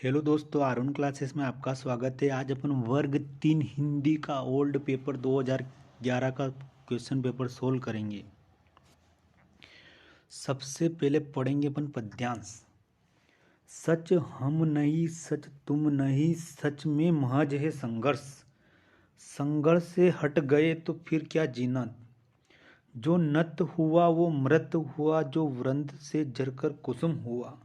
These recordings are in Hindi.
हेलो दोस्तों, आरुण क्लासेस में आपका स्वागत है। आज अपन वर्ग 3 हिंदी का ओल्ड पेपर 2011 का क्वेश्चन पेपर सोल्व करेंगे। सबसे पहले पढ़ेंगे अपन पद्यांश। सच हम नहीं, सच तुम नहीं, सच में महज है संघर्ष। संघर्ष से हट गए तो फिर क्या जीना। जो नत हुआ वो मृत हुआ, जो वृंद से झरकर कुसुम हुआ।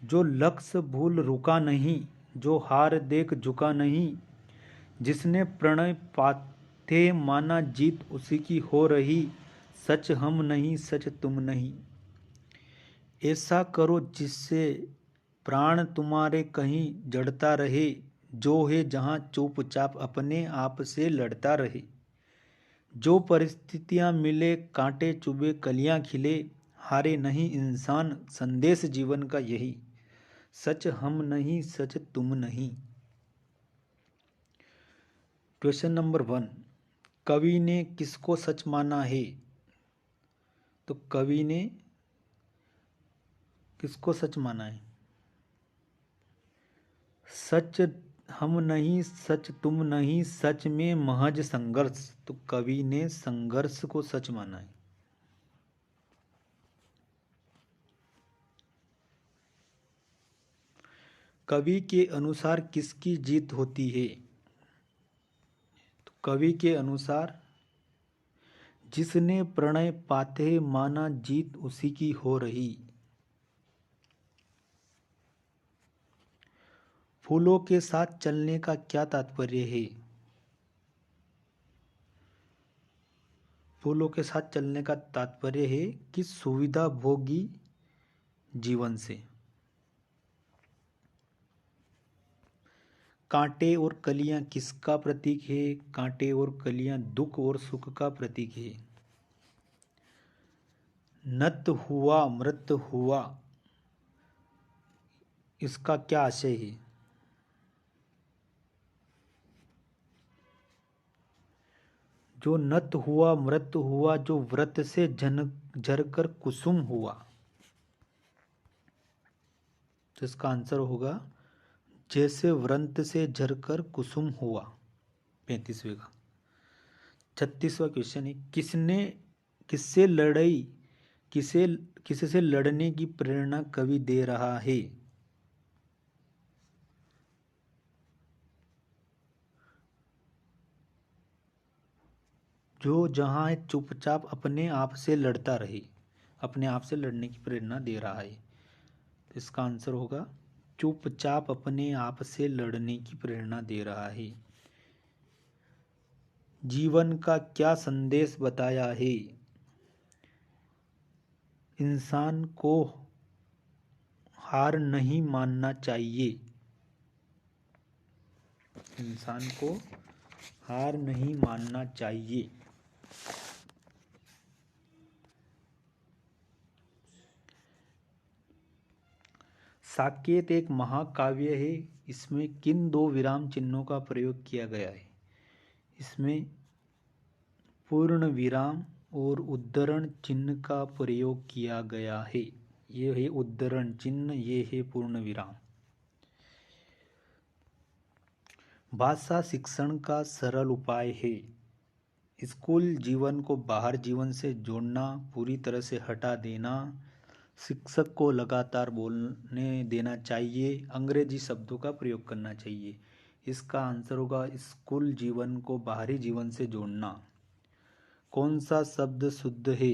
जो लक्ष्य भूल रुका नहीं, जो हार देख झुका नहीं। जिसने प्रणय पाथे माना जीत उसी की हो रही। सच हम नहीं, सच तुम नहीं। ऐसा करो जिससे प्राण तुम्हारे कहीं जड़ता रहे। जो है जहाँ चुपचाप अपने आप से लड़ता रहे। जो परिस्थितियाँ मिले कांटे चुभे कलियाँ खिले। हारे नहीं इंसान, संदेश जीवन का यही। सच हम नहीं, सच तुम नहीं। क्वेश्चन नंबर 1, कवि ने किसको सच माना है? तो कवि ने किसको सच माना है? सच हम नहीं, सच तुम नहीं, सच में महज संघर्ष। तो कवि ने संघर्ष को सच माना है। कवि के अनुसार किसकी जीत होती है? तो कवि के अनुसार जिसने प्रणय पाथे माना जीत उसी की हो रही। फूलों के साथ चलने का क्या तात्पर्य है? फूलों के साथ चलने का तात्पर्य है कि सुविधा भोगी जीवन से। कांटे और कलियां किसका प्रतीक है? कांटे और कलियां दुख और सुख का प्रतीक है। नत हुआ मृत हुआ, इसका क्या आशय है? जो नत हुआ मृत हुआ, जो व्रत से झरकर कुसुम हुआ। तो इसका आंसर होगा जैसे व्रत से झरकर कुसुम हुआ। 35वें का 36वां क्वेश्चन है, किससे लड़ाई किसी से लड़ने की प्रेरणा कवि दे रहा है? जो जहाँ है चुपचाप अपने आप से लड़ता रहे, अपने आप से लड़ने की प्रेरणा दे रहा है। तो इसका आंसर होगा चुपचाप अपने आप से लड़ने की प्रेरणा दे रहा है। जीवन का क्या संदेश बताया है? इंसान को हार नहीं मानना चाहिए। इंसान को हार नहीं मानना चाहिए। साकेत एक महाकाव्य है। इसमें किन दो विराम चिन्हों का प्रयोग किया गया है? इसमें पूर्ण विराम और उद्धरण चिन्ह का प्रयोग किया गया है। ये है उद्धरण चिन्ह, ये है पूर्ण विराम। भाषा शिक्षण का सरल उपाय है। स्कूल जीवन को बाहर जीवन से जोड़ना, पूरी तरह से हटा देना। शिक्षक को लगातार बोलने देना चाहिए। अंग्रेजी शब्दों का प्रयोग करना चाहिए। इसका आंसर होगा स्कूल जीवन को बाहरी जीवन से जोड़ना। कौन सा शब्द शुद्ध है?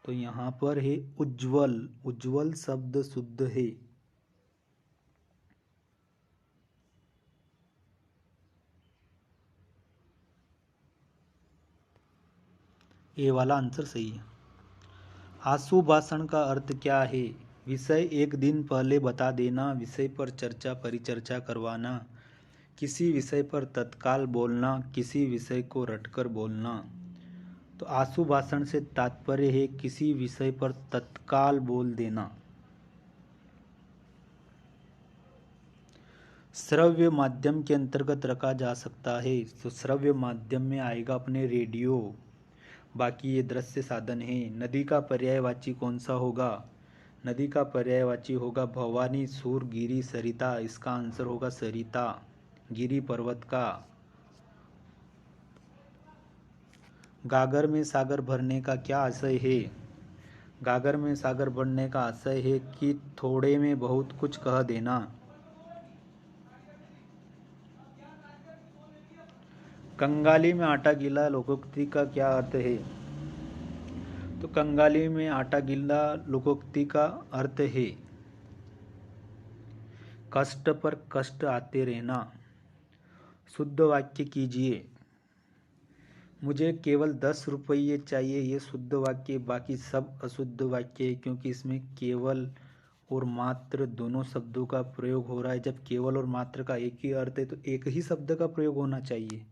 तो यहाँ पर है उज्जवल। उज्जवल शब्द शुद्ध है। ये वाला आंसर सही है। आशु भाषण का अर्थ क्या है? विषय एक दिन पहले बता देना, विषय पर चर्चा परिचर्चा करवाना, किसी विषय पर तत्काल बोलना, किसी विषय को रटकर बोलना। तो आशु भाषण से तात्पर्य है किसी विषय पर तत्काल बोल देना। श्रव्य माध्यम के अंतर्गत रखा जा सकता है, तो श्रव्य माध्यम में आएगा अपने रेडियो। बाकी ये दृश्य साधन है। नदी का पर्यायवाची कौन सा होगा? नदी का पर्यायवाची होगा भवानी, सूर, गिरी, सरिता। इसका आंसर होगा सरिता, गिरी पर्वत का। गागर में सागर भरने का क्या आशय है? गागर में सागर भरने का आशय है कि थोड़े में बहुत कुछ कह देना। कंगाली में आटा गीला लोकोक्ति का क्या अर्थ है? तो कंगाली में आटा गीला लोकोक्ति का अर्थ है कष्ट पर कष्ट आते रहना। शुद्ध वाक्य कीजिए। मुझे केवल 10 रुपये चाहिए, ये शुद्ध वाक्य, बाकी सब अशुद्ध वाक्य है, क्योंकि इसमें केवल और मात्र दोनों शब्दों का प्रयोग हो रहा है। जब केवल और मात्र का एक ही अर्थ है तो एक ही शब्द का प्रयोग होना चाहिए।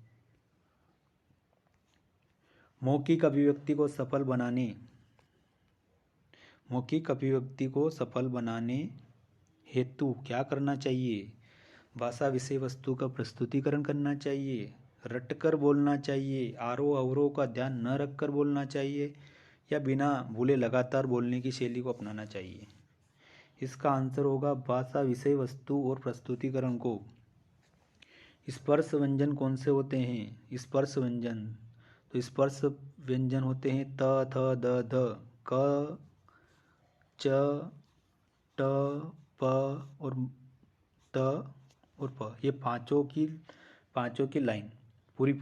मौखिक अभिव्यक्ति को सफल बनाने, मौखिक अभिव्यक्ति को सफल बनाने हेतु क्या करना चाहिए? भाषा विषय वस्तु का प्रस्तुतिकरण करना चाहिए, रटकर बोलना चाहिए, आरोह अवरोह का ध्यान न रखकर बोलना चाहिए, या बिना भूले लगातार बोलने की शैली को अपनाना चाहिए। इसका आंसर होगा भाषा विषय वस्तु और प्रस्तुतिकरण को। स्पर्श व्यंजन कौन से होते हैं? स्पर्श व्यंजन, तो स्पर्श व्यंजन होते हैं त, थ, द, ध, क, च, ट, प और त और प। ये पांचों की लाइन पूरी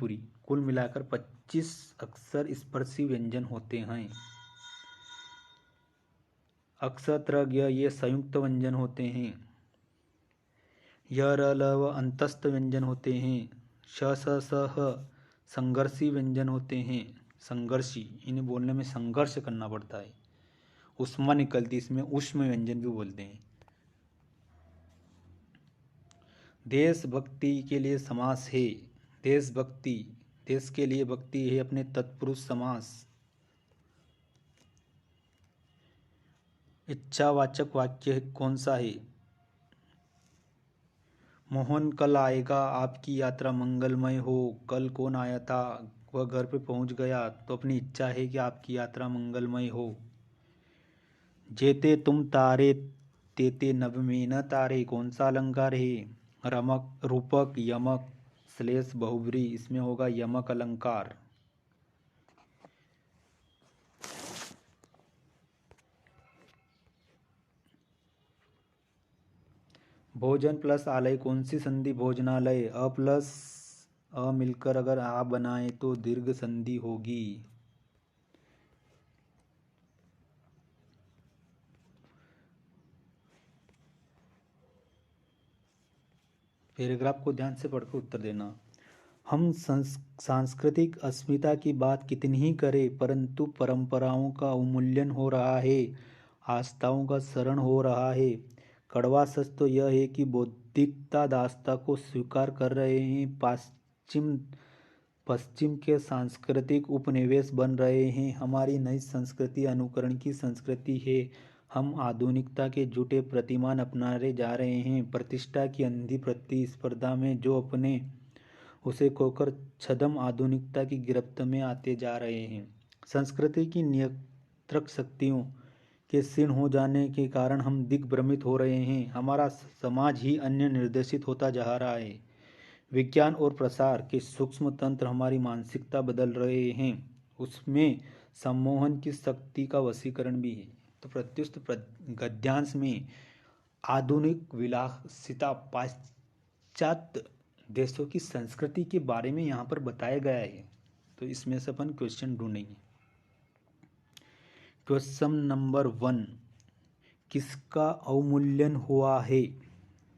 कुल मिलाकर 25 अक्षर स्पर्शी व्यंजन होते हैं। अक्ष, त्र, ज्ञ ये संयुक्त व्यंजन होते हैं। य, र, ल, व अंतस्थ व्यंजन होते हैं। श, स, स, ह संघर्षी व्यंजन होते हैं। संघर्षी, इन्हें बोलने में संघर्ष करना पड़ता है, उष्मा निकलती, इसमें उष्म व्यंजन भी बोलते हैं। देशभक्ति के लिए समास है। देशभक्ति, देश के लिए भक्ति है अपने तत्पुरुष समास। इच्छावाचक वाक्य कौन सा है? मोहन कल आएगा, आपकी यात्रा मंगलमय हो। कल कौन आया था? वह घर पे पहुंच गया, तो अपनी इच्छा है कि आपकी यात्रा मंगलमय हो। जेते तुम तारे तेते नभ में न तारे कौन सा अलंकार है? रमक, रूपक, यमक, श्लेष, बहुब्री, इसमें होगा यमक अलंकार। भोजन प्लस आलय कौन सी संधि? भोजनालय। अ प्लस अ मिलकर अगर आ बनाए तो दीर्घ संधि होगी। पैराग्राफ को ध्यान से पढ़कर उत्तर देना। हम सांस्कृतिक अस्मिता की बात कितनी ही करें, परंतु परंपराओं का अवमूल्यन हो रहा है, आस्थाओं का शरण हो रहा है। कड़वा सच तो यह है कि बौद्धिकता दास्ता को स्वीकार कर रहे हैं, पश्चिम के सांस्कृतिक उपनिवेश बन रहे हैं। हमारी नई संस्कृति अनुकरण की संस्कृति है। हम आधुनिकता के झूठे प्रतिमान अपनाने जा रहे हैं। प्रतिष्ठा की अंधी प्रतिस्पर्धा में जो अपने उसे खोकर छद्म आधुनिकता की गिरफ्त में आते जा रहे हैं। संस्कृति की नियंत्रक शक्तियों के क्षीण हो जाने के कारण हम दिग्भ्रमित हो रहे हैं। हमारा समाज ही अन्य निर्देशित होता जा रहा है। विज्ञान और प्रसार के सूक्ष्म तंत्र हमारी मानसिकता बदल रहे हैं, उसमें सम्मोहन की शक्ति का वशीकरण भी है। तो प्रत्युष्ट गद्यांश में आधुनिक विलासिता पाश्चात्य देशों की संस्कृति के बारे में यहाँ पर बताया गया है। तो इसमें से अपन क्वेश्चन ढूंढेंगे। क्वेश्चन नंबर 1, किसका अवमूल्यन हुआ है?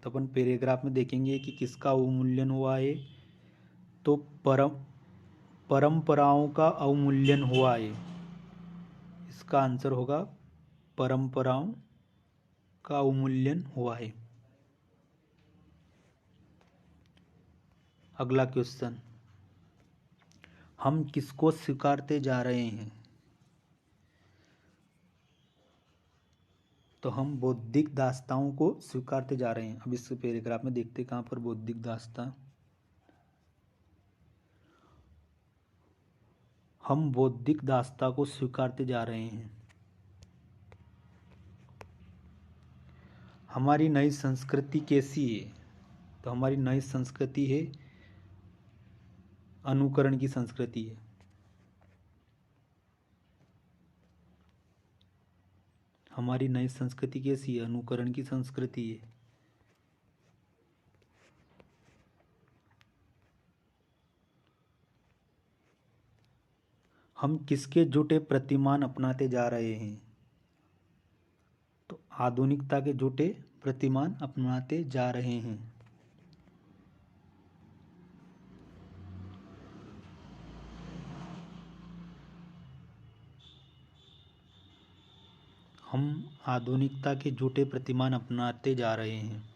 तो अपन पैराग्राफ में देखेंगे कि किसका अवमूल्यन हुआ है। तो परंपराओं का अवमूल्यन हुआ है। इसका आंसर होगा परंपराओं का अवमूल्यन हुआ है। अगला क्वेश्चन, हम किसको स्वीकारते जा रहे हैं? तो हम बौद्धिक दास्ताओं को स्वीकारते जा रहे हैं। अब इस पैराग्राफ में देखते कहाँ पर बौद्धिक दास्तां। हम बौद्धिक दास्तां को स्वीकारते जा रहे हैं। हमारी नई संस्कृति कैसी है? तो हमारी नई संस्कृति है, अनुकरण की संस्कृति है। हमारी नई संस्कृति कैसी है? अनुकरण की संस्कृति है। हम किसके झूठे प्रतिमान अपनाते जा रहे हैं? तो आधुनिकता के झूठे प्रतिमान अपनाते जा रहे हैं। हम आधुनिकता के झूठे प्रतिमान अपनाते जा रहे हैं।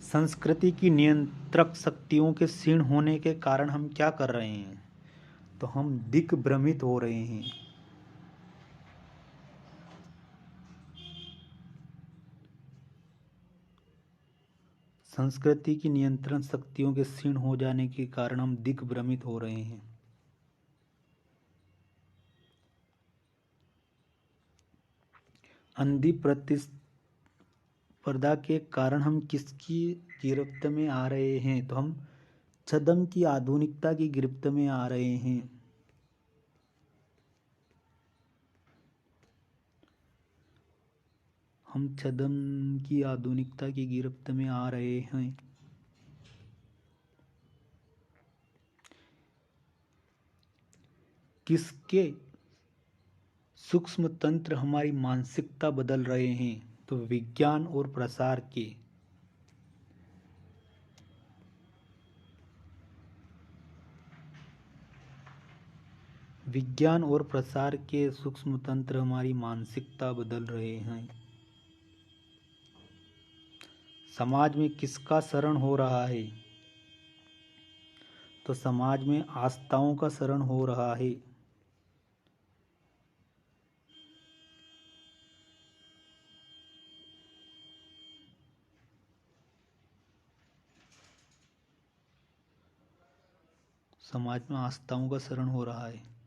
संस्कृति की नियंत्रक शक्तियों के क्षीण होने के कारण हम क्या कर रहे हैं? तो हम दिग्भ्रमित हो रहे हैं। संस्कृति की नियंत्रण शक्तियों के क्षीण हो जाने के कारण हम दिग्भ्रमित हो रहे हैं। अंधी प्रतिस्पर्धा के कारण हम किसकी गिरफ्त में आ रहे हैं? तो हम छद्म की आधुनिकता की गिरफ्त में आ रहे हैं। हम छद्म की आधुनिकता की गिरफ्त में आ रहे हैं। किसके सूक्ष्म तंत्र हमारी मानसिकता बदल रहे हैं? तो विज्ञान और प्रसार के। विज्ञान और प्रसार के सूक्ष्म तंत्र हमारी मानसिकता बदल रहे हैं। समाज में किसका शरण हो रहा है? तो समाज में आस्थाओं का शरण हो रहा है। समाज में आस्थाओं का शरण हो रहा है।